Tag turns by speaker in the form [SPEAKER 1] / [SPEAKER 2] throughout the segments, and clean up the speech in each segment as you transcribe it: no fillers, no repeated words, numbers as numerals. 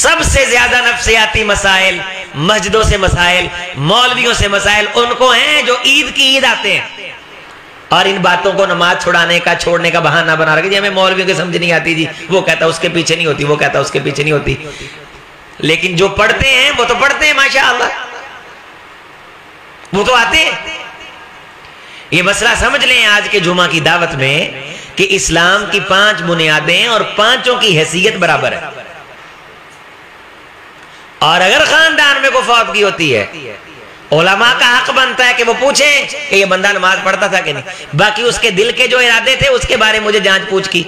[SPEAKER 1] سب سے زیادہ نفسیاتی مسائل مسجدوں سے مسائل، مولویوں سے مسائل ان کو ہیں جو عید کی عید آتے ہیں اور ان باتوں کو نماز چھوڑنے کا بہانہ بنا رکھے جی ہمیں مولویوں کی سمجھ نہیں آتی، جی وہ کہتا اس کے پیچھے نہیں ہوتی، وہ کہتا اس کے پیچھے نہیں ہوتی. لیکن جو پڑھتے ہیں وہ تو پڑھتے ہیں ماشاءاللہ، وہ تو آتے ہیں. یہ مسئلہ سمجھ لیں آج کے جمعہ کی دعوت میں کہ اسلام کی 5 بنیادیں ہیں اور 5 کی حیثیت برابر ہے. اور اگر خاندان میں کوئی فوت کی ہوتی ہے علماء کا حق بنتا ہے کہ وہ پوچھیں کہ یہ بندہ نماز پڑھتا تھا کہ نہیں. باقی اس کے دل کے جو ارادے تھے اس کے بارے مجھے جانچ پوچھ کی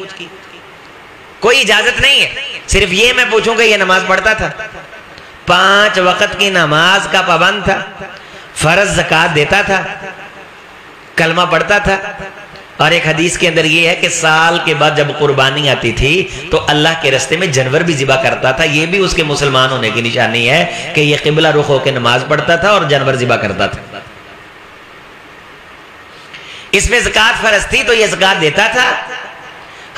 [SPEAKER 1] کوئی اجازت نہیں ہے. صرف یہ میں پوچھوں کہ یہ نماز پڑھتا تھا، 5 وقت کی نماز کا پابند تھا، فرض زکوٰۃ دیتا تھا، کلمہ پڑھتا تھا. اور ایک حدیث کے اندر یہ ہے کہ سال کے بعد جب قربانی آتی تھی تو اللہ کے راستے میں جانور بھی ذبح کرتا تھا. یہ بھی اس کے مسلمان ہونے کی نشانی ہے کہ یہ قبلہ رخ ہو کے نماز پڑھتا تھا اور جانور ذبح کرتا تھا. اس میں زکوٰۃ فرض تھی تو یہ زکوٰۃ دیتا تھا.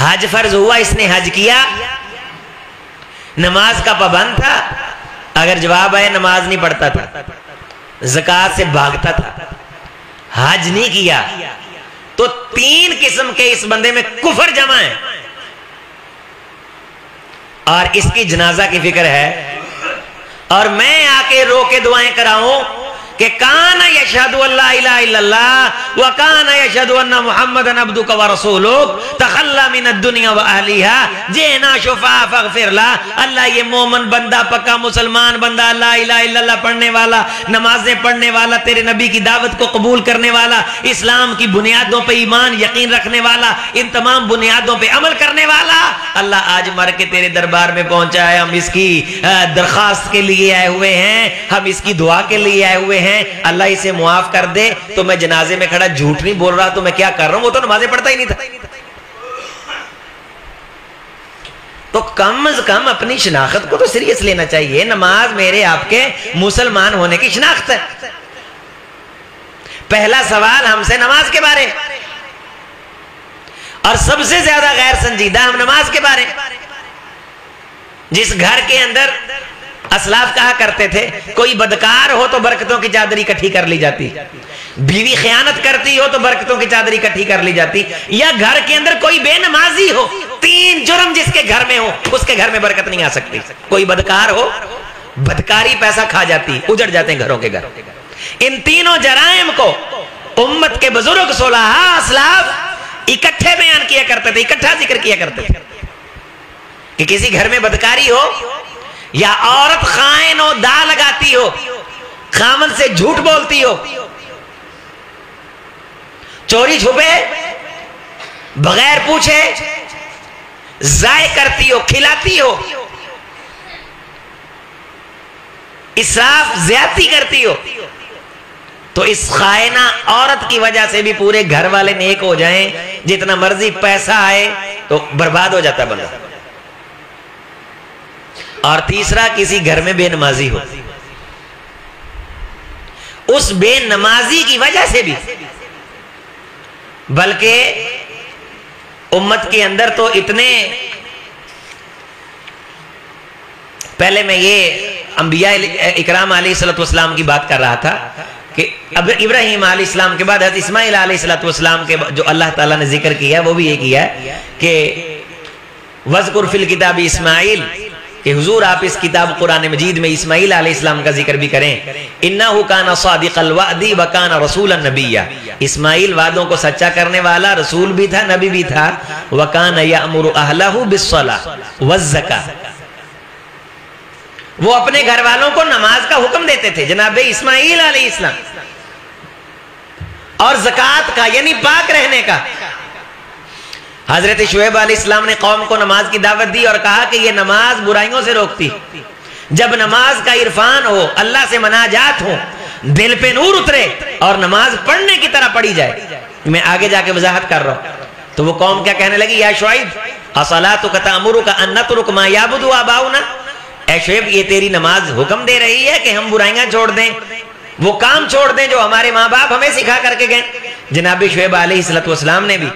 [SPEAKER 1] حج فرض ہوا، اس نے حج کیا، نماز کا پابند تھا. اگر جواب آئے نماز نہیں پڑھتا تھا، زکوٰۃ سے بھاگتا تھا، حج نہیں کیا، تو 3 قسم کے اس بندے میں کفر جمع ہے. اور اس کی جنازہ کی فکر ہے اور میں آ کے رو کے دعائیں کراؤں کہ کان یشہد ان لا الہ الا اللہ وکان یشہد ان محمدن عبدک ورسولک تخلی من الدنیا واہلیہا جئنا شفاعا فاغفر لہ. اللہ یہ مومن بندہ، پکا مسلمان بندہ، لا الہ الا اللہ پڑھنے والا، نمازیں پڑھنے والا، تیرے نبی کی دعوت کو قبول کرنے والا، اسلام کی بنیادوں پہ ایمان یقین رکھنے والا، ان تمام بنیادوں پہ عمل کرنے والا، اللہ آج مر کے تیرے دربار میں پہنچا ہے. ہم اس کی درخواست کے لیے آئے ہوئے ہیں، ہم اس کی دعا کے لیے آئے ہوئے ہیں، اللہ اسے معاف کر دے. تو میں جنازے میں کھڑا جھوٹ نہیں بول رہا تو میں کیا کر رہا ہوں؟ وہ تو نمازیں پڑھتا ہی نہیں تھا. تو کم از کم اپنی شناخت کو تو سیریس لینا چاہیے. نماز میرے آپ کے مسلمان ہونے کی شناخت ہے. پہلا سوال ہم سے نماز کے بارے، اور سب سے زیادہ غیر سنجیدہ ہم نماز کے بارے. جس گھر کے اندر اسلاف کہا کرتے تھے کوئی بدکار ہو تو برکتوں کی چادر اکٹھی کر لی جاتی، بیوی خیانت کرتی ہو تو برکتوں کی چادر اکٹھی کر لی جاتی، یا گھر کے اندر کوئی بے نمازی ہو، 3 جرم جس کے گھر میں ہو اس کے گھر میں برکت نہیں آ سکتی. کوئی بدکار ہو، بدکاری پیسہ کھا جاتی، اجڑ جاتے ہیں گھروں کے گھر. ان تینوں جرائم کو امت کے بزرگ صلحاء اسلاف اکٹھے بیان کیا کرتے تھے، اکٹھا ذکر کیا کرتے تھے کہ کسی گھر میں بدکاری ہو یا عورت خائن ہو، دا لگاتی ہو، خامن سے جھوٹ بولتی ہو، چوری چھپے، بغیر پوچھے ضائع کرتی ہو، کھلاتی ہو، اسراف زیادتی کرتی ہو، تو اس خائنہ عورت کی وجہ سے بھی پورے گھر والے نیک ہو جائیں، جتنا مرضی پیسہ آئے تو برباد ہو جاتا بندہ. اور تیسرا کسی گھر میں بے نمازی ہو، اس بے نمازی کی وجہ سے بھی، بلکہ امت کے اندر تو اتنے، پہلے میں یہ انبیاء اکرام علیہ السلام کی بات کر رہا تھا کہ اب ابراہیم علیہ السلام کے بعد حضرت اسماعیل علیہ السلام کے جو اللہ تعالیٰ نے ذکر کیا وہ بھی یہ کیا ہے کہ وَذْكُرْ فِي الْكِتَابِ اسماعیل، کہ حضور آپ اس کتاب قرآن مجید میں اسماعیل علیہ السلام کا ذکر بھی کریں. اِنَّهُ كَانَ صَادِقَ الْوَعْدِ وَكَانَ رَسُولًا نَبِيًّا. اسماعیل وعدوں کو سچا کرنے والا رسول بھی تھا، نبی بھی تھا. وَكَانَ يَأْمُرُ أَهْلَهُ بِالصَّلَاةِ وَالزَّكَاةِ. وہ اپنے گھر والوں کو نماز کا حکم دیتے تھے جناب اسماعیل علیہ السلام، اور زکوٰۃ کا یعنی پاک رہنے کا. حضرت شعیب علیہ السلام نے قوم کو نماز کی دعوت دی اور کہا کہ یہ نماز برائیوں سے روکتی. جب نماز کا عرفان ہو، اللہ سے مناجات ہو، دل پہ نور اترے اور نماز پڑھنے کی طرح پڑھی جائے. میں آگے جا کے وضاحت کر رہا ہوں. تو وہ قوم کیا کہنے لگی؟ یا شعیب اصلاتک تأمرک ان نترک ما یعبد آباؤنا. اے شعیب یہ تیری نماز حکم دے رہی ہے کہ ہم برائیاں چھوڑ دیں، وہ کام چھوڑ دیں جو ہمارے ماں باپ ہمیں سکھا کر کے گئے. جناب شعیب علیہ السلام نے بھی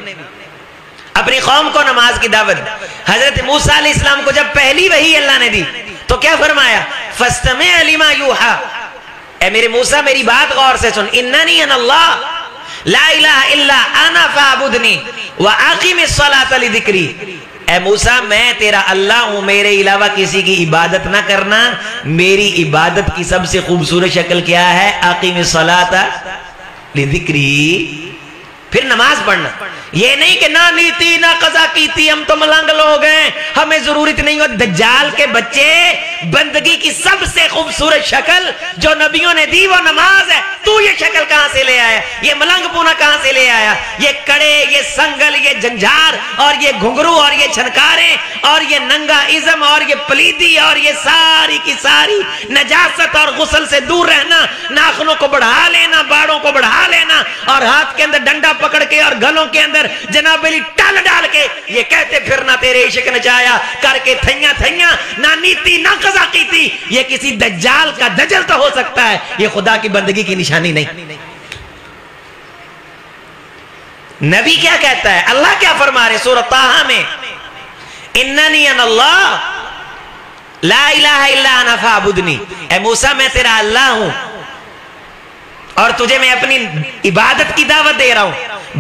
[SPEAKER 1] اپنی قوم کو نماز کی دعوت. حضرت موسیٰ علیہ السلام کو جب پہلی وحی اللہ نے دی تو کیا فرمایا؟ فَاسْتَمِعْ لِمَا يُوحَى، اے میرے موسیٰ میری بات غور سے سن، اِنَّنِي أَنَا اللَّهُ لَا إِلَهَ إِلَّا أَنَا فَاعْبُدْنِي وَأَقِمِ الصَّلَاةَ لِذِكْرِي۔ اے موسیٰ میں تیرا اللہ ہوں، میرے علاوہ کسی کی عبادت نہ کرنا۔ میری عبادت کی سب سے خوبصورت شکل کیا ہے؟ اقیم الصلاۃ لذکری، پھر نماز پڑھنا۔ یہ نہیں کہ نہ نیتی نہ قضا کیتی، ہم تو ملنگ لوگ ہیں، ہمیں ضرورت نہیں ہو۔ دجال کے بچے، بندگی کی سب سے خوبصورت شکل جو نبیوں نے دی وہ نماز ہے۔ تو یہ شکل کہاں سے لے آیا؟ یہ ملنگ پونا کہاں سے لے آیا؟ یہ کڑے، یہ سنگل، یہ جنجار اور یہ گھنگرو اور یہ چھنکاریں اور یہ ننگا ازم اور یہ پلیدی اور یہ ساری کی ساری نجاست اور غسل سے دور رہنا، ناخنوں کو بڑھا لینا، باڑوں کو بڑھا لینا اور ہاتھ کے اندر ڈنڈا پکڑ کے اور گلوں کے اندر جناب علی ٹال ڈال کے یہ کہتے پھرنا تیرے عشق نچایا کر کے تھیاں تھیاں، نہ نیتی نہ قضا کیتی۔ یہ کسی دجال کا دجل تو ہو سکتا ہے، یہ خدا کی بندگی کی نشانی نہیں۔ نبی کیا کہتا ہے؟ اللہ کیا فرما رہے سورۃ طٰہٰ میں؟ اننی انا اللہ لا الہ الا انا فاعبدنی، اے موسیٰ میں تیرا اللہ ہوں اور تجھے میں اپنی عبادت کی دعوت دے رہا ہوں،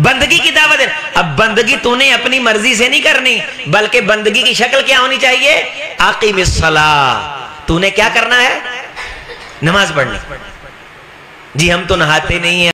[SPEAKER 1] بندگی کی دعوت دے رہا ہوں۔ اب بندگی تو نے اپنی مرضی سے نہیں کرنی، بلکہ بندگی کی شکل کیا ہونی چاہیے؟ اقیم الصلاۃ، تو نے کیا کرنا ہے؟ نماز پڑھنی۔ جی ہم تو نہاتے نہیں ہیں،